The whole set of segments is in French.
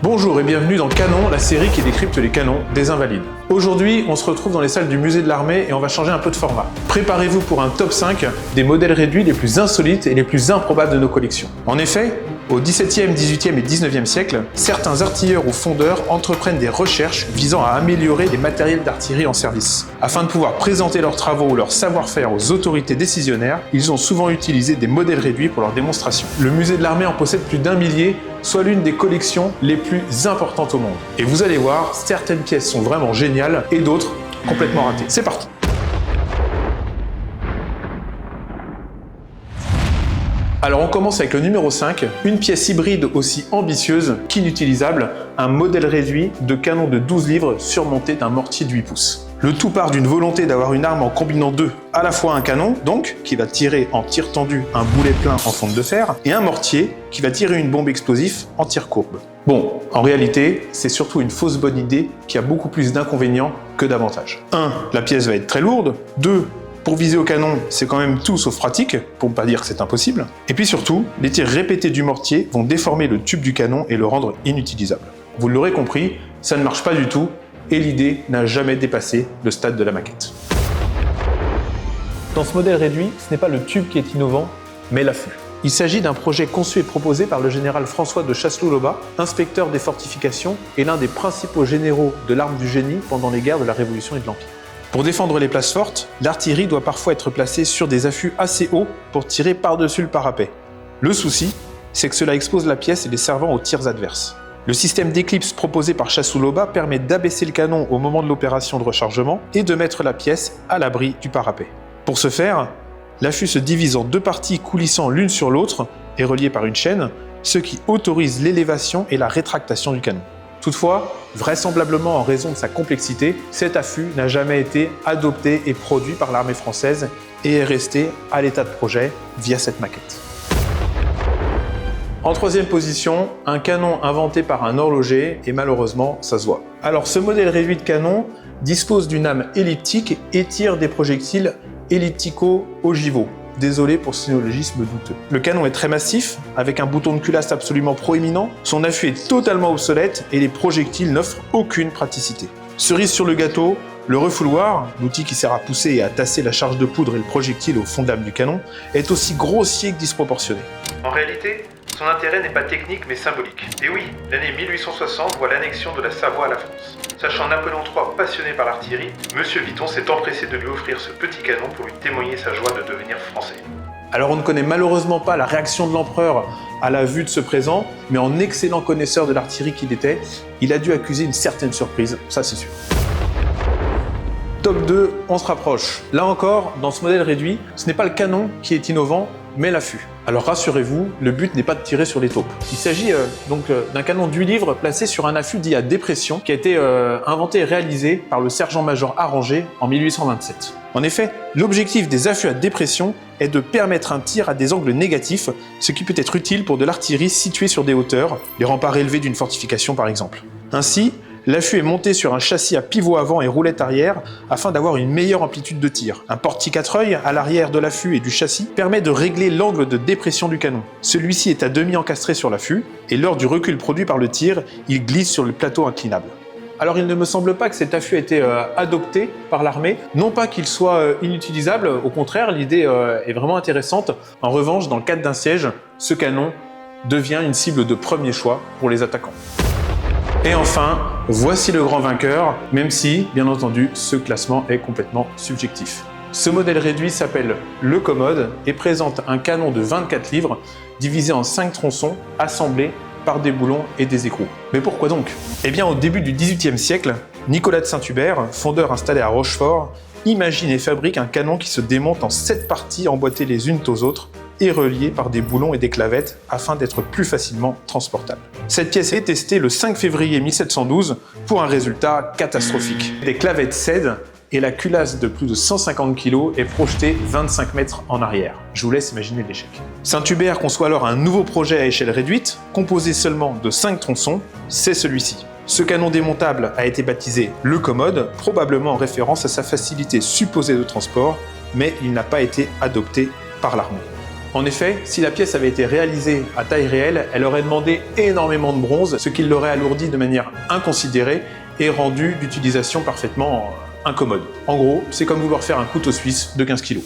Bonjour et bienvenue dans Canon, la série qui décrypte les canons des Invalides. Aujourd'hui, on se retrouve dans les salles du musée de l'armée et on va changer un peu de format. Préparez-vous pour un top 5 des modèles réduits les plus insolites et les plus improbables de nos collections. En effet, au XVIIe, XVIIIe et XIXe siècle, certains artilleurs ou fondeurs entreprennent des recherches visant à améliorer les matériels d'artillerie en service. Afin de pouvoir présenter leurs travaux ou leur savoir-faire aux autorités décisionnaires, ils ont souvent utilisé des modèles réduits pour leur démonstration. Le musée de l'armée en possède plus d'1 millier, soit l'une des collections les plus importantes au monde. Et vous allez voir, certaines pièces sont vraiment géniales et d'autres complètement ratées. C'est parti! Alors on commence avec le numéro 5, une pièce hybride aussi ambitieuse qu'inutilisable, un modèle réduit de canon de 12 livres surmonté d'un mortier de 8 pouces. Le tout part d'une volonté d'avoir une arme en combinant deux, à la fois un canon, donc, qui va tirer en tir tendu un boulet plein en fonte de fer, et un mortier qui va tirer une bombe explosive en tir courbe. Bon, en réalité, c'est surtout une fausse bonne idée qui a beaucoup plus d'inconvénients que d'avantages. 1. La pièce va être très lourde. 2. Pour viser au canon, c'est quand même tout sauf pratique, pour ne pas dire que c'est impossible. Et puis surtout, les tirs répétés du mortier vont déformer le tube du canon et le rendre inutilisable. Vous l'aurez compris, ça ne marche pas du tout, et l'idée n'a jamais dépassé le stade de la maquette. Dans ce modèle réduit, ce n'est pas le tube qui est innovant, mais l'affût. Il s'agit d'un projet conçu et proposé par le général François de Chasseloup-Laubat, inspecteur des fortifications et l'un des principaux généraux de l'arme du génie pendant les guerres de la Révolution et de l'Empire. Pour défendre les places fortes, l'artillerie doit parfois être placée sur des affûts assez hauts pour tirer par-dessus le parapet. Le souci, c'est que cela expose la pièce et les servants aux tirs adverses. Le système d'éclipse proposé par Chasseloup-Laubat permet d'abaisser le canon au moment de l'opération de rechargement et de mettre la pièce à l'abri du parapet. Pour ce faire, l'affût se divise en deux parties coulissant l'une sur l'autre et reliées par une chaîne, ce qui autorise l'élévation et la rétractation du canon. Toutefois, vraisemblablement en raison de sa complexité, cet affût n'a jamais été adopté et produit par l'armée française et est resté à l'état de projet via cette maquette. En troisième position, un canon inventé par un horloger et malheureusement, ça se voit. Alors ce modèle réduit de canon dispose d'une âme elliptique et tire des projectiles elliptico-ogivaux. Désolé pour ce syllogisme douteux. Le canon est très massif, avec un bouton de culasse absolument proéminent, son affût est totalement obsolète et les projectiles n'offrent aucune praticité. Cerise sur le gâteau, le refouloir, l'outil qui sert à pousser et à tasser la charge de poudre et le projectile au fond de l'âme du canon, est aussi grossier que disproportionné. En réalité, son intérêt n'est pas technique mais symbolique. Et oui, l'année 1860 voit l'annexion de la Savoie à la France. Sachant Napoléon III passionné par l'artillerie, Monsieur Viton s'est empressé de lui offrir ce petit canon pour lui témoigner sa joie de devenir français. Alors on ne connaît malheureusement pas la réaction de l'empereur à la vue de ce présent, mais en excellent connaisseur de l'artillerie qu'il était, il a dû accuser une certaine surprise, ça c'est sûr. Top 2, on se rapproche. Là encore, dans ce modèle réduit, ce n'est pas le canon qui est innovant, mais l'affût. Alors rassurez-vous, le but n'est pas de tirer sur les taupes. Il s'agit donc d'un canon d'8 livres placé sur un affût dit à dépression qui a été inventé et réalisé par le sergent-major Arranger en 1827. En effet, l'objectif des affûts à dépression est de permettre un tir à des angles négatifs, ce qui peut être utile pour de l'artillerie située sur des hauteurs, les remparts élevés d'une fortification par exemple. Ainsi, l'affût est monté sur un châssis à pivot avant et roulette arrière afin d'avoir une meilleure amplitude de tir. Un porte 4-œil à l'arrière de l'affût et du châssis permet de régler l'angle de dépression du canon. Celui-ci est à demi encastré sur l'affût et lors du recul produit par le tir, il glisse sur le plateau inclinable. Alors il ne me semble pas que cet affût ait été adopté par l'armée, non pas qu'il soit inutilisable, au contraire l'idée est vraiment intéressante. En revanche, dans le cadre d'un siège, ce canon devient une cible de premier choix pour les attaquants. Et enfin, voici le grand vainqueur, même si, bien entendu, ce classement est complètement subjectif. Ce modèle réduit s'appelle le Commode et présente un canon de 24 livres divisé en 5 tronçons assemblés par des boulons et des écrous. Mais pourquoi donc? Eh bien, au début du XVIIIe siècle, Nicolas de Saint-Hubert, fondeur installé à Rochefort, imagine et fabrique un canon qui se démonte en 7 parties emboîtées les unes aux autres et reliées par des boulons et des clavettes afin d'être plus facilement transportable. Cette pièce est testée le 5 février 1712 pour un résultat catastrophique. Les clavettes cèdent et la culasse de plus de 150 kg est projetée 25 mètres en arrière. Je vous laisse imaginer l'échec. Saint-Hubert conçoit alors un nouveau projet à échelle réduite, composé seulement de 5 tronçons, c'est celui-ci. Ce canon démontable a été baptisé le Commode, probablement en référence à sa facilité supposée de transport, mais il n'a pas été adopté par l'armée. En effet, si la pièce avait été réalisée à taille réelle, elle aurait demandé énormément de bronze, ce qui l'aurait alourdi de manière inconsidérée et rendu d'utilisation parfaitement incommode. En gros, c'est comme vouloir faire un couteau suisse de 15 kg.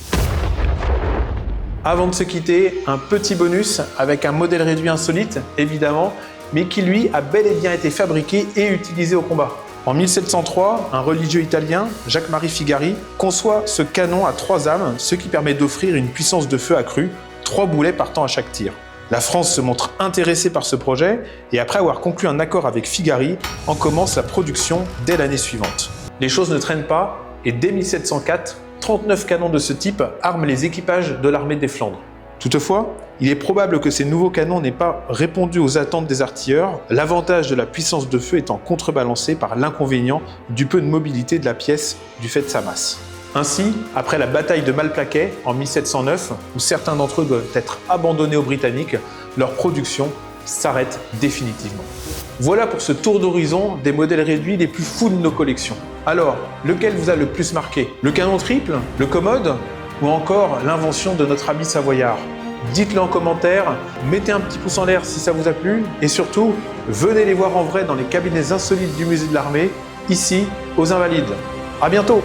Avant de se quitter, un petit bonus avec un modèle réduit insolite, évidemment, mais qui lui a bel et bien été fabriqué et utilisé au combat. En 1703, un religieux italien, Jacques-Marie Figari, conçoit ce canon à 3 âmes, ce qui permet d'offrir une puissance de feu accrue, 3 boulets partant à chaque tir. La France se montre intéressée par ce projet et après avoir conclu un accord avec Figari, en commence la production dès l'année suivante. Les choses ne traînent pas et dès 1704, 39 canons de ce type arment les équipages de l'armée des Flandres. Toutefois, il est probable que ces nouveaux canons n'aient pas répondu aux attentes des artilleurs, l'avantage de la puissance de feu étant contrebalancé par l'inconvénient du peu de mobilité de la pièce du fait de sa masse. Ainsi, après la bataille de Malplaquet en 1709, où certains d'entre eux doivent être abandonnés aux Britanniques, leur production s'arrête définitivement. Voilà pour ce tour d'horizon des modèles réduits les plus fous de nos collections. Alors, lequel vous a le plus marqué? Le canon triple? Le commode? Ou encore l'invention de notre ami savoyard? Dites-le en commentaire, mettez un petit pouce en l'air si ça vous a plu, et surtout, venez les voir en vrai dans les cabinets insolites du musée de l'armée, ici, aux Invalides. À bientôt!